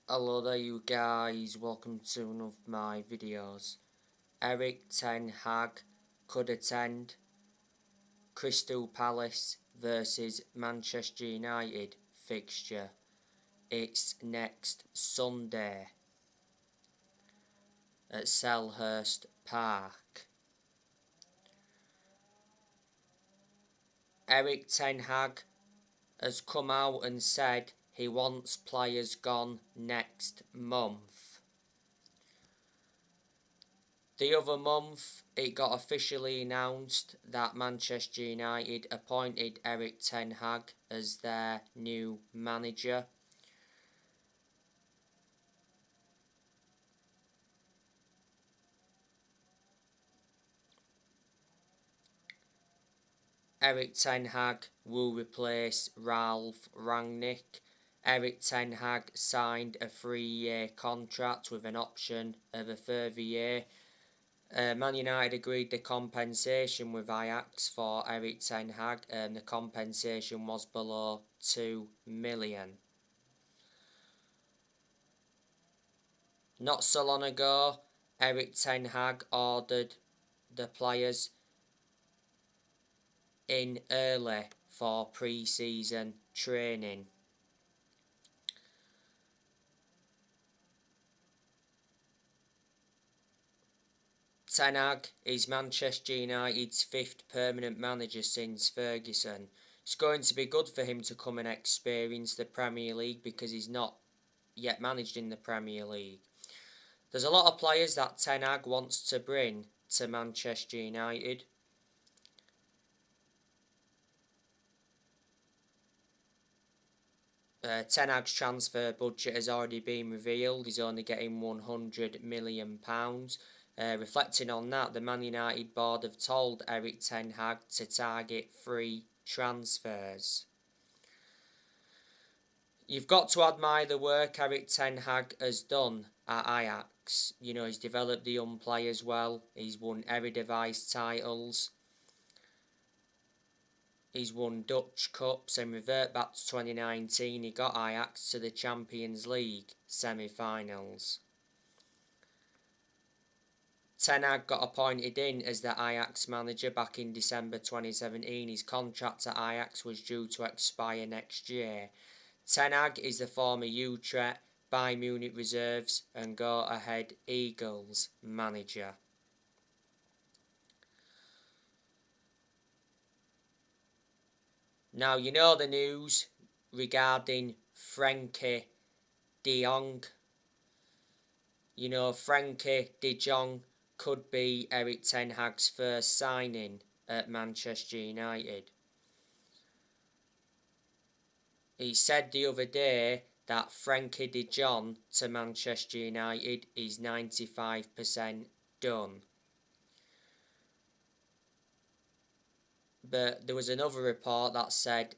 Hello there you guys, welcome to one of my videos. Erik Ten Hag could attend Crystal Palace versus Manchester United fixture. It's next Sunday at Selhurst Park. Erik Ten Hag has come out and said he wants players gone next month. The other month, it got officially announced that Manchester United appointed Erik Ten Hag as their new manager. Erik Ten Hag will replace Ralf Rangnick. Erik Ten Hag signed a 3-year contract with an option of a further year. Man United agreed the compensation with Ajax for Erik Ten Hag, and the compensation was below 2 million. Not so long ago, Erik Ten Hag ordered the players in early for pre-season training. Ten Hag is Manchester United's 5th permanent manager since Ferguson. It's going to be good for him to come and experience the Premier League because he's not yet managed in the Premier League. There's a lot of players that Ten Hag wants to bring to Manchester United. Ten Hag's transfer budget has already been revealed. He's only getting £100 million. Reflecting on that, the Man United board have told Erik Ten Hag to target free transfers. You've got to admire the work Erik Ten Hag has done at Ajax. You know, he's developed the young players well. He's won Eredivisie titles. He's won Dutch Cups, and revert back to 2019, he got Ajax to the Champions League semi-finals. Ten Hag got appointed in as the Ajax manager back in December 2017. His contract at Ajax was due to expire next year. Ten Hag is the former Utrecht, Bayern Munich reserves and Go Ahead Eagles manager. Now, you know the news regarding Frenkie de Jong. You know, Frenkie de Jong could be Erik Ten Hag's first signing at Manchester United. He said the other day that Frenkie de Jong to Manchester United is 95% done. But there was another report that said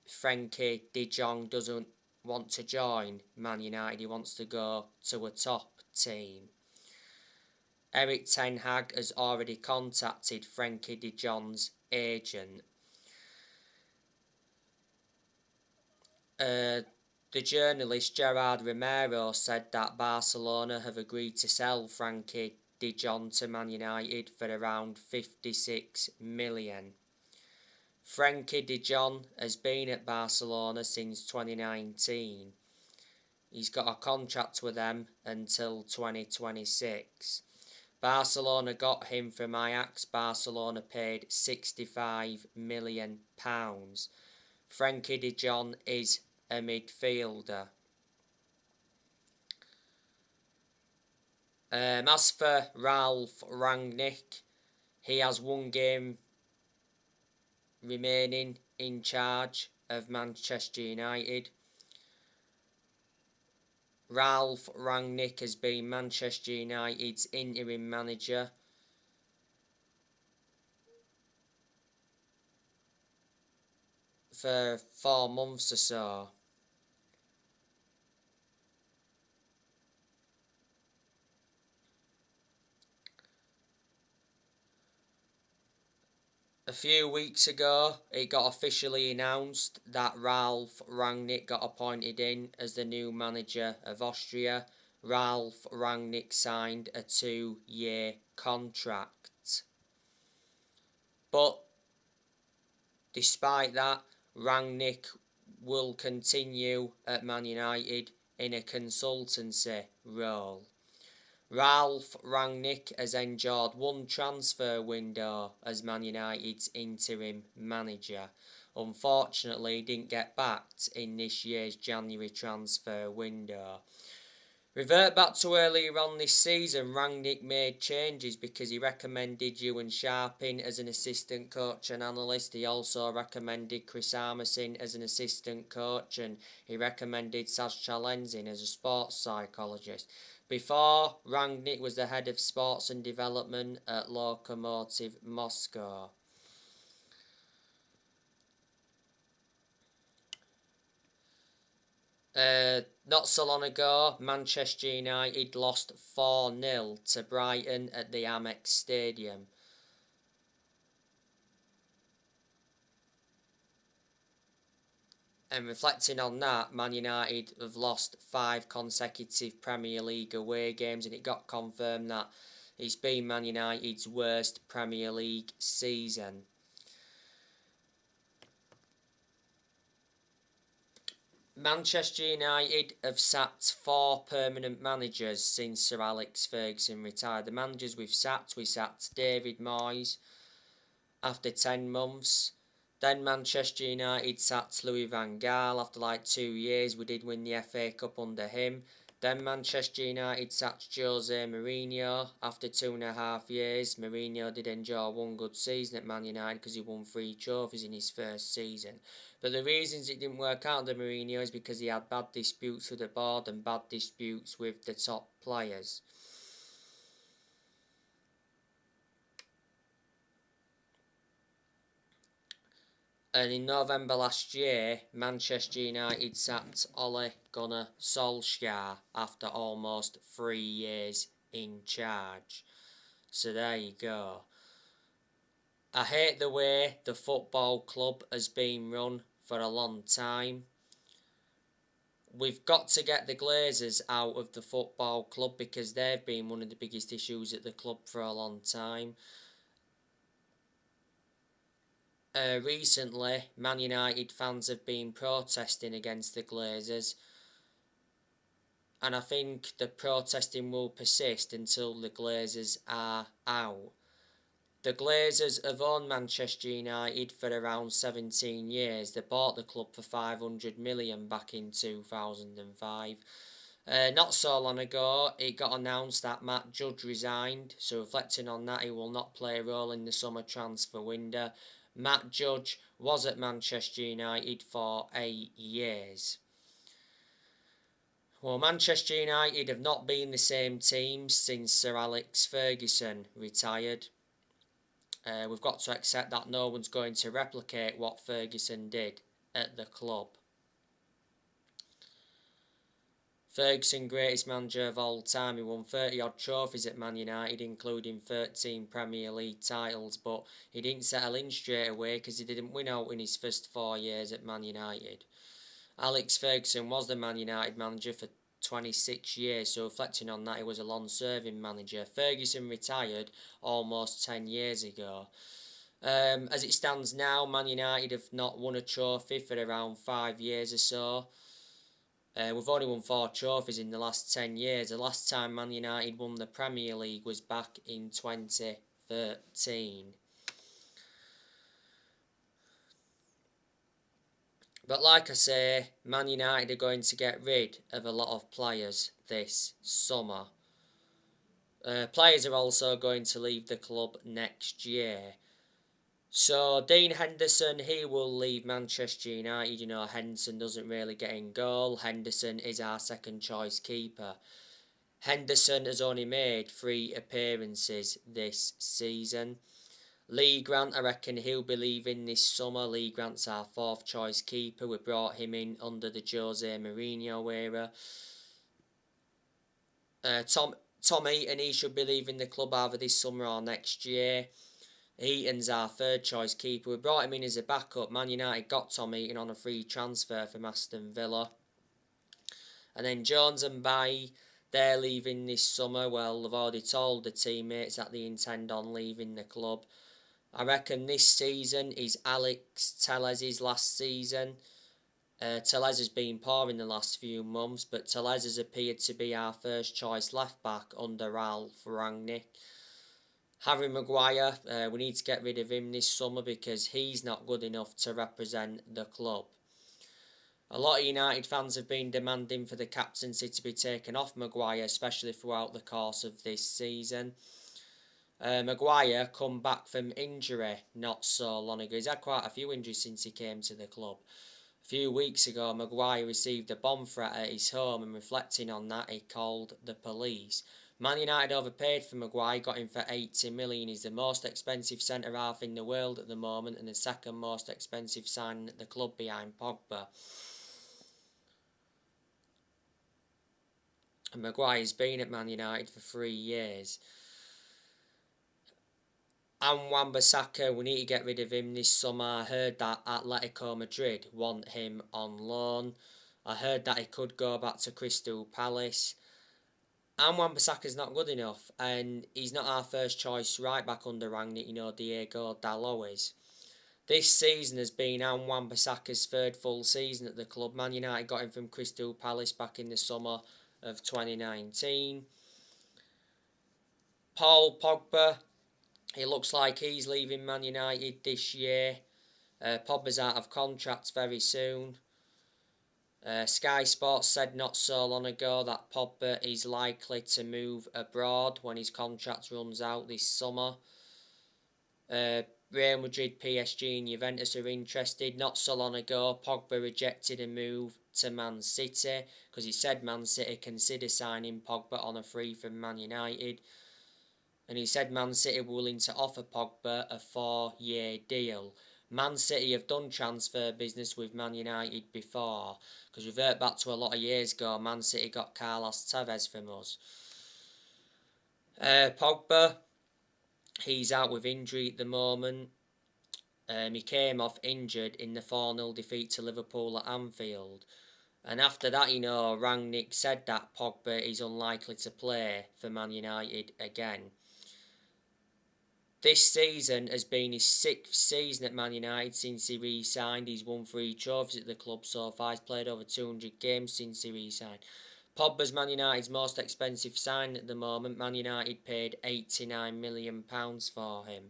Frenkie de Jong doesn't want to join Man United, he wants to go to a top team. Erik Ten Hag has already contacted Frenkie de Jong's agent. The journalist Gerard Romero said that Barcelona have agreed to sell Frenkie de Jong to Man United for around 56 million. Frenkie de Jong has been at Barcelona since 2019. He's got a contract with them until 2026. Barcelona got him from Ajax. Barcelona paid £65 million. Frenkie de Jong is a midfielder. As for Ralf Rangnick, he has one game remaining in charge of Manchester United. Ralf Rangnick has been Manchester United's interim manager for 4 months or so. A few weeks ago, it got officially announced that Ralf Rangnick got appointed in as the new manager of Austria. Ralf Rangnick signed a 2-year contract. But despite that, Rangnick will continue at Man United in a consultancy role. Ralf Rangnick has enjoyed one transfer window as Man United's interim manager. Unfortunately, he didn't get backed in this year's January transfer window. Revert back to earlier on this season, Rangnick made changes because he recommended Ewan Sharping as an assistant coach and analyst. He also recommended Chris Armisen as an assistant coach, and he recommended Saz Chalenzin as a sports psychologist. Before, Rangnick was the head of sports and development at Lokomotiv Moscow. Not so long ago, Manchester United lost 4-0 to Brighton at the Amex Stadium. And reflecting on that, Man United have lost 5 consecutive Premier League away games, and it got confirmed that it's been Man United's worst Premier League season. Manchester United have sacked 4 permanent managers since Sir Alex Ferguson retired. The managers we sacked David Moyes after 10 months. Then Manchester United sacked Louis van Gaal after 2 years. We did win the FA Cup under him. Then Manchester United sacked Jose Mourinho after 2.5 years. Mourinho did enjoy one good season at Man United because he won 3 trophies in his first season. But the reasons it didn't work out under Mourinho is because he had bad disputes with the board and bad disputes with the top players. And in November last year, Manchester United sacked Ole Gunnar Solskjaer after almost 3 years in charge. So there you go. I hate the way the football club has been run for a long time. We've got to get the Glazers out of the football club because they've been one of the biggest issues at the club for a long time. Recently, Man United fans have been protesting against the Glazers, and I think the protesting will persist until the Glazers are out. The Glazers have owned Manchester United for around 17 years. They bought the club for 500 million back in 2005. Not so long ago, it got announced that Matt Judge resigned, so reflecting on that, he will not play a role in the summer transfer window. Matt Judge was at Manchester United for 8 years. Well, Manchester United have not been the same team since Sir Alex Ferguson retired. We've got to accept that no one's going to replicate what Ferguson did at the club. Ferguson, greatest manager of all time. He won 30-odd trophies at Man United, including 13 Premier League titles, but he didn't settle in straight away because he didn't win out in his first 4 years at Man United. Alex Ferguson was the Man United manager for 26 years, so reflecting on that, he was a long-serving manager. Ferguson retired almost 10 years ago. As it stands now, Man United have not won a trophy for around 5 years or so. We've only won 4 trophies in the last 10 years. The last time Man United won the Premier League was back in 2013. But like I say, Man United are going to get rid of a lot of players this summer. Players are also going to leave the club next year. So Dean Henderson, he will leave Manchester United. You know, Henderson doesn't really get in goal. Henderson is our second choice keeper. Henderson has only made 3 appearances this season. Lee Grant, I reckon he'll be leaving this summer. Lee Grant's our 4th choice keeper. We brought him in under the Jose Mourinho era. Tom Eaton, he should be leaving the club either this summer or next year. Eaton's our third choice keeper. We brought him in as a backup. Man United got Tom Eaton on a free transfer from Aston Villa. And then Jones and Bailly, they're leaving this summer. Well, they've already told the teammates that they intend on leaving the club. I reckon this season is Alex Tellez's last season. Tellez has been poor in the last few months, but Tellez has appeared to be our first choice left back under Ralph Rangnick. Harry Maguire, we need to get rid of him this summer because he's not good enough to represent the club. A lot of United fans have been demanding for the captaincy to be taken off Maguire, especially throughout the course of this season. Maguire come back from injury not so long ago. He's had quite a few injuries since he came to the club. A few weeks ago, Maguire received a bomb threat at his home, and reflecting on that, he called the police. Man United overpaid for Maguire, got him for 80 million. He's the most expensive centre-half in the world at the moment and the second most expensive signing at the club behind Pogba. And Maguire's been at Man United for 3 years. And Wan-Bissaka, we need to get rid of him this summer. I heard that Atletico Madrid want him on loan. I heard that he could go back to Crystal Palace. And Wan-Bissaka's not good enough. And he's not our first choice right back under Rangnick, Diego Dalot is. This season has been Wan-Bissaka's third full season at the club. Man United got him from Crystal Palace back in the summer of 2019. Paul Pogba, it looks like he's leaving Man United this year. Pogba's out of contract very soon. Sky Sports said not so long ago that Pogba is likely to move abroad when his contract runs out this summer. Real Madrid, PSG and Juventus are interested. Not so long ago, Pogba rejected a move to Man City because he said Man City consider signing Pogba on a free from Man United. And he said Man City were willing to offer Pogba a 4-year deal. Man City have done transfer business with Man United before. Because revert back to a lot of years ago, Man City got Carlos Tevez from us. Pogba, he's out with injury at the moment. He came off injured in the 4-0 defeat to Liverpool at Anfield. And after that, Rangnick said that Pogba is unlikely to play for Man United again. This season has been his 6th season at Man United since he re-signed. He's won 3 trophies at the club so far. He's played over 200 games since he re-signed. Pogba's Man United's most expensive signing at the moment. Man United paid £89 million for him.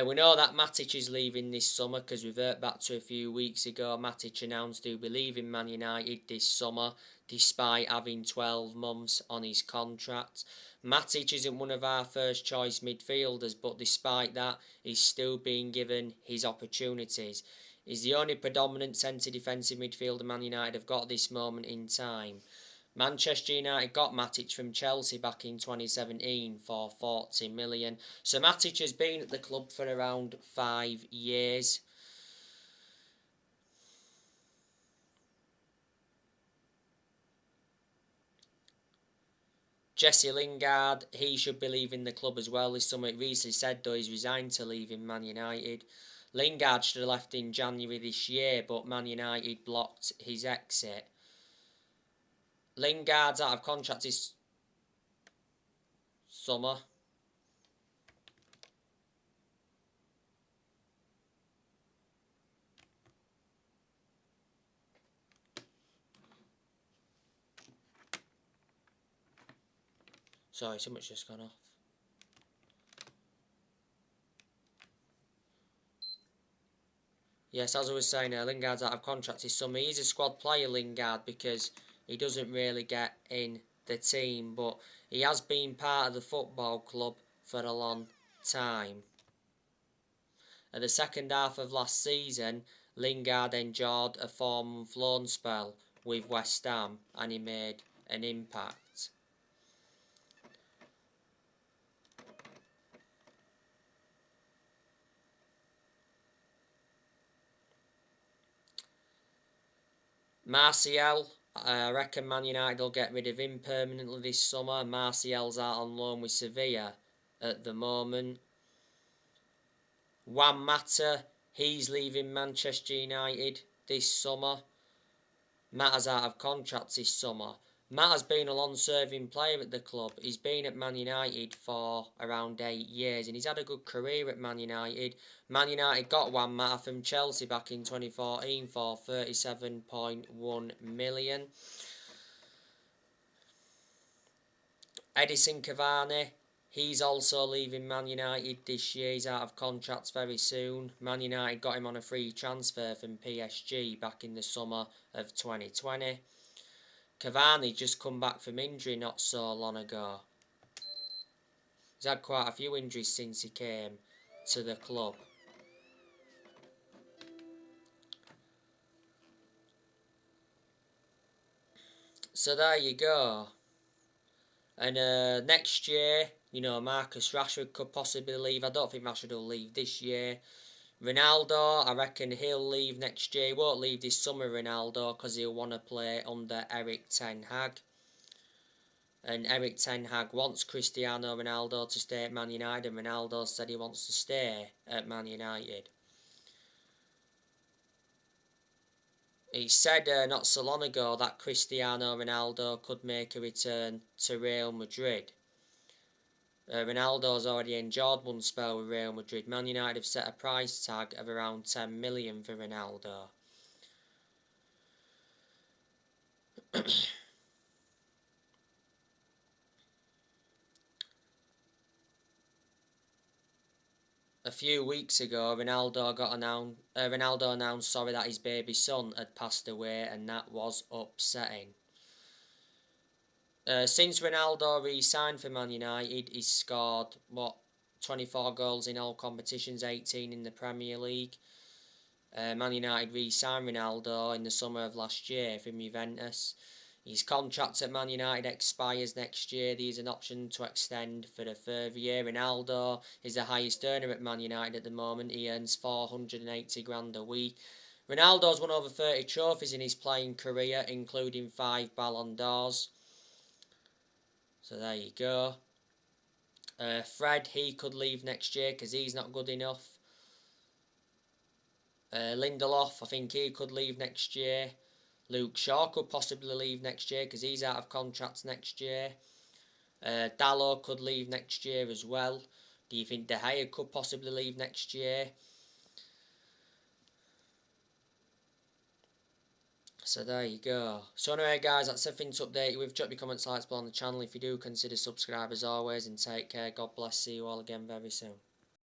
We know that Matic is leaving this summer because revert back to a few weeks ago. Matic announced he'll be leaving Man United this summer despite having 12 months on his contract. Matic isn't one of our first choice midfielders, but despite that, he's still being given his opportunities. He's the only predominant centre defensive midfielder Man United have got at this moment in time. Manchester United got Matic from Chelsea back in 2017 for 40 million. So Matic has been at the club for around 5 years. Jesse Lingard, he should be leaving the club as well this summer. It recently said though he's resigned to leaving Man United. Lingard should have left in January this year, but Man United blocked his exit. Lingard's out of contract this summer. Sorry, something's just gone off. Yes, as I was saying, Lingard's out of contract this summer. He's a squad player, Lingard, because he doesn't really get in the team, but he has been part of the football club for a long time. At the second half of last season, Lingard enjoyed a 4-month loan spell with West Ham and he made an impact. Martial, I reckon Man United will get rid of him permanently this summer. Martial's out on loan with Sevilla at the moment. Juan Mata, he's leaving Manchester United this summer. Mata's out of contract this summer. Mata's been a long-serving player at the club. He's been at Man United for around 8 years and he's had a good career at Man United. Man United got Juan Mata from Chelsea back in 2014 for 37.1 million. Edison Cavani, he's also leaving Man United this year. He's out of contract very soon. Man United got him on a free transfer from PSG back in the summer of 2020. Cavani just come back from injury not so long ago. He's had quite a few injuries since he came to the club. So there you go. And next year, you know, Marcus Rashford could possibly leave. I don't think Rashford will leave this year. Ronaldo, I reckon he'll leave next year. He won't leave this summer, Ronaldo, because he'll want to play under Erik ten Hag. And Erik ten Hag wants Cristiano Ronaldo to stay at Man United, and Ronaldo said he wants to stay at Man United. He said not so long ago that Cristiano Ronaldo could make a return to Real Madrid. Ronaldo's already enjoyed one spell with Real Madrid. Man United have set a price tag of around 10 million for Ronaldo. A few weeks ago, Ronaldo announced that his baby son had passed away, and that was upsetting. Since Ronaldo re-signed for Man United, he's scored 24 goals in all competitions, 18 in the Premier League. Man United re-signed Ronaldo in the summer of last year from Juventus. His contract at Man United expires next year. There's an option to extend for a further year. Ronaldo is the highest earner at Man United at the moment. He earns 480 grand a week. Ronaldo's won over 30 trophies in his playing career, including 5 Ballon d'Ors. So there you go. Fred, he could leave next year because he's not good enough. Lindelof, I think he could leave next year. Luke Shaw could possibly leave next year because he's out of contract next year. Dalot could leave next year as well. Do you think De Gea could possibly leave next year? So there you go. So anyway guys, that's everything to update you with. Drop your comments, likes below on the channel if you do. Consider subscribe as always, and take care. God bless. See you all again very soon.